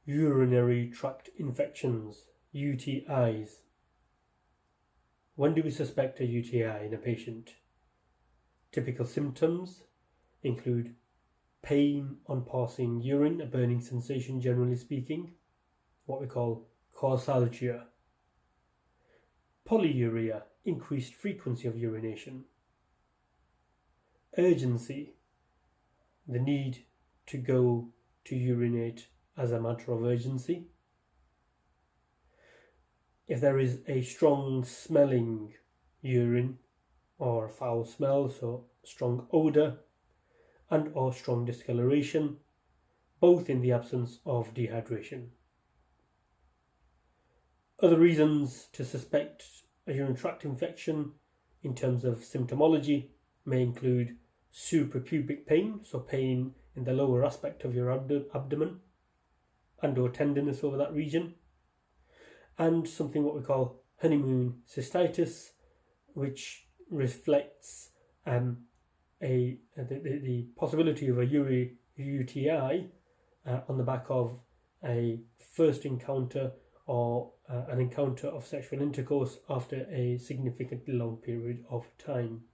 Urinary tract infections, UTIs. When do we suspect a UTI in a patient? Typical symptoms include pain on passing urine, a burning sensation generally speaking, what we call causalgia. Polyuria, increased frequency of urination. Urgency, the need to go to urinate as a matter of urgency. If there is a strong smelling urine or foul smell, so strong odour and or strong discoloration, both in the absence of dehydration. Other reasons to suspect a urinary tract infection in terms of symptomology may include suprapubic pain, so pain in the lower aspect of your abdomen and or tenderness over that region, and something what we call honeymoon cystitis, which reflects the possibility of a UTI on the back of a first encounter or an encounter of sexual intercourse after a significantly long period of time.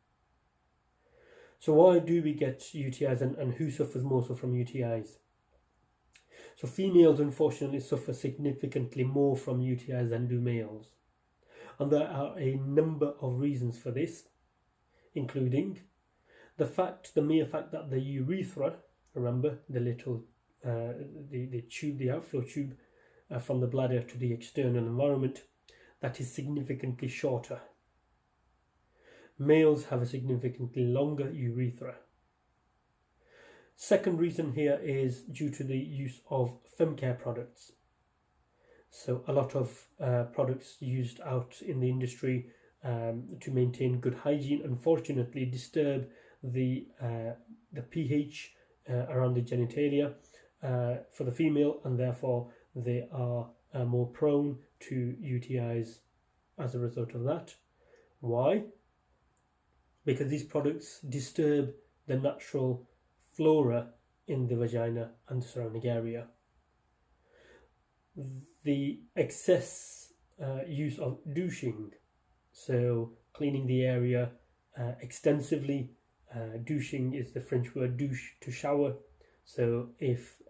So why do we get UTIs and who suffers more so from UTIs? So females unfortunately suffer significantly more from UTIs than do males. And there are a number of reasons for this, including the mere fact that the urethra, remember the little the tube, the outflow tube from the bladder to the external environment, that is significantly shorter. Males have a significantly longer urethra. Second reason here is due to the use of femcare products. So a lot of products used out in the industry to maintain good hygiene unfortunately disturb the pH around the genitalia for the female, and therefore they are more prone to UTIs as a result of that. Why? Because these products disturb the natural flora in the vagina and the surrounding area. The excess use of douching, so cleaning the area extensively. Douching is the French word douche, to shower. So if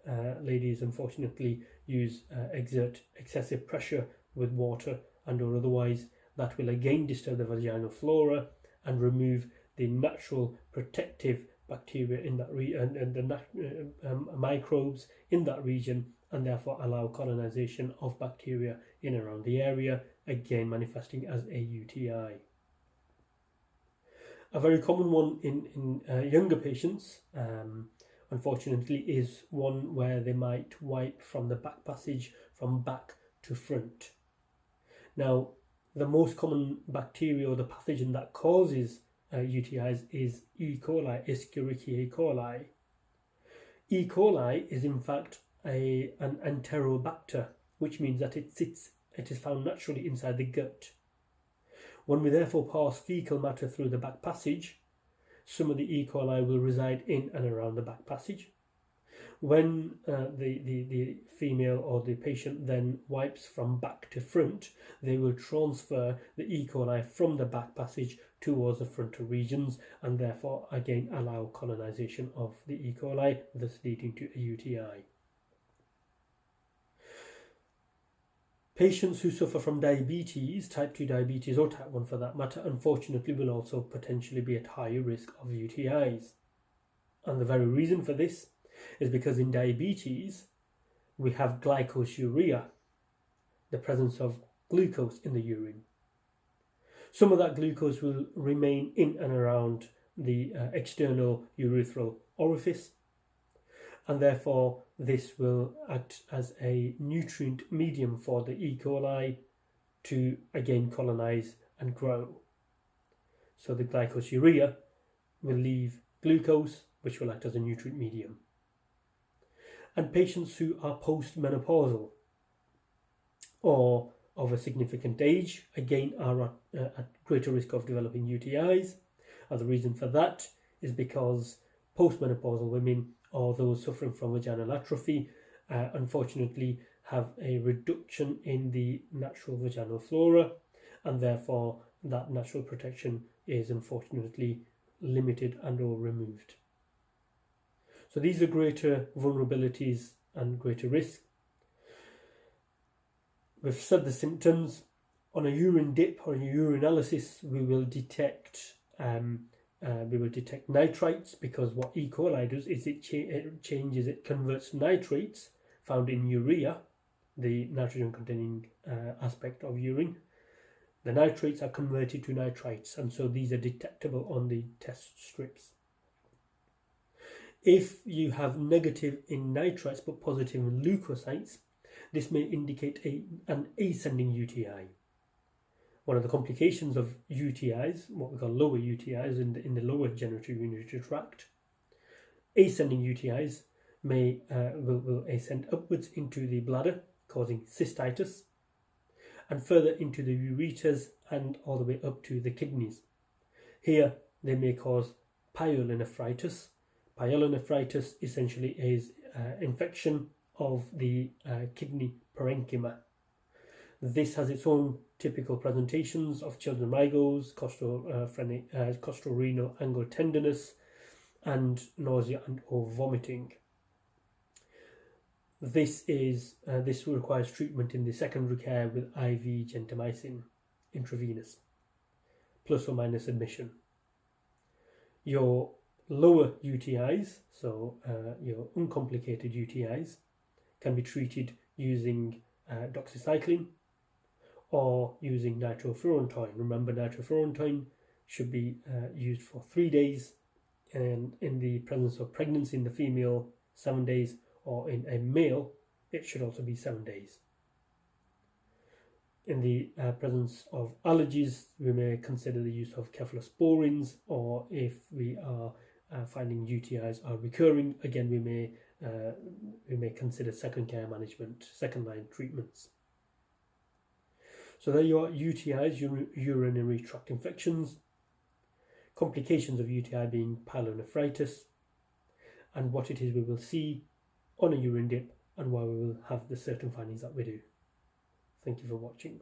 ladies unfortunately exert excessive pressure with water and or otherwise, that will again disturb the vaginal flora and remove the natural protective bacteria in that and the microbes in that region, and therefore allow colonization of bacteria in and around the area, again manifesting as a UTI. A very common one in younger patients, unfortunately, is one where they might wipe from the back passage from back to front. Now, the most common bacteria or the pathogen that causes UTIs is E. coli, Escherichia coli. E. coli is in fact an enterobacter, which means that it is found naturally inside the gut. When we therefore pass fecal matter through the back passage, some of the E. coli will reside in and around the back passage. When the female or the patient then wipes from back to front, they will transfer the E. coli from the back passage towards the frontal regions, and therefore again allow colonization of the E. coli, thus leading to a UTI. Patients who suffer from diabetes, type 2 diabetes or type 1 for that matter, unfortunately will also potentially be at higher risk of UTIs. And the very reason for this is because in diabetes we have glycosuria, the presence of glucose in the urine. Some of that glucose will remain in and around the external urethral orifice, and therefore this will act as a nutrient medium for the E. coli to again colonize and grow. So the glycosuria will leave glucose, which will act as a nutrient medium. And patients who are postmenopausal or of a significant age, again, are at greater risk of developing UTIs. And the reason for that is because postmenopausal women or those suffering from vaginal atrophy unfortunately have a reduction in the natural vaginal flora, and therefore that natural protection is unfortunately limited and or removed. So these are greater vulnerabilities and greater risk. We've said the symptoms. On a urine dip or a urinalysis, we will detect nitrites, because what E. coli does is it converts nitrates found in urea, the nitrogen containing aspect of urine. The nitrates are converted to nitrites, and so these are detectable on the test strips. If you have negative in nitrites but positive in leukocytes, this may indicate an ascending UTI. One of the complications of UTIs, what we call lower UTIs in the lower genitourinary tract, ascending UTIs will ascend upwards into the bladder, causing cystitis, and further into the ureters and all the way up to the kidneys. Here they may cause pyelonephritis. Pyelonephritis essentially is infection of the kidney parenchyma. This has its own typical presentations of children rigors, costrorenal angle tenderness, and nausea and or vomiting. This requires treatment in the secondary care with IV gentamicin intravenous, plus or minus admission. Your lower UTIs, so your uncomplicated UTIs, can be treated using doxycycline or using nitrofurantoin. Remember, nitrofurantoin should be used for 3 days, and in the presence of pregnancy in the female, 7 days, or in a male, it should also be 7 days. In the presence of allergies, we may consider the use of cephalosporins, or if we are finding UTIs are recurring, again we may consider second line treatments. So there you are, UTIs, urinary tract infections, complications of UTI being pyelonephritis, and what it is we will see on a urine dip, and why we will have the certain findings that we do. Thank you for watching.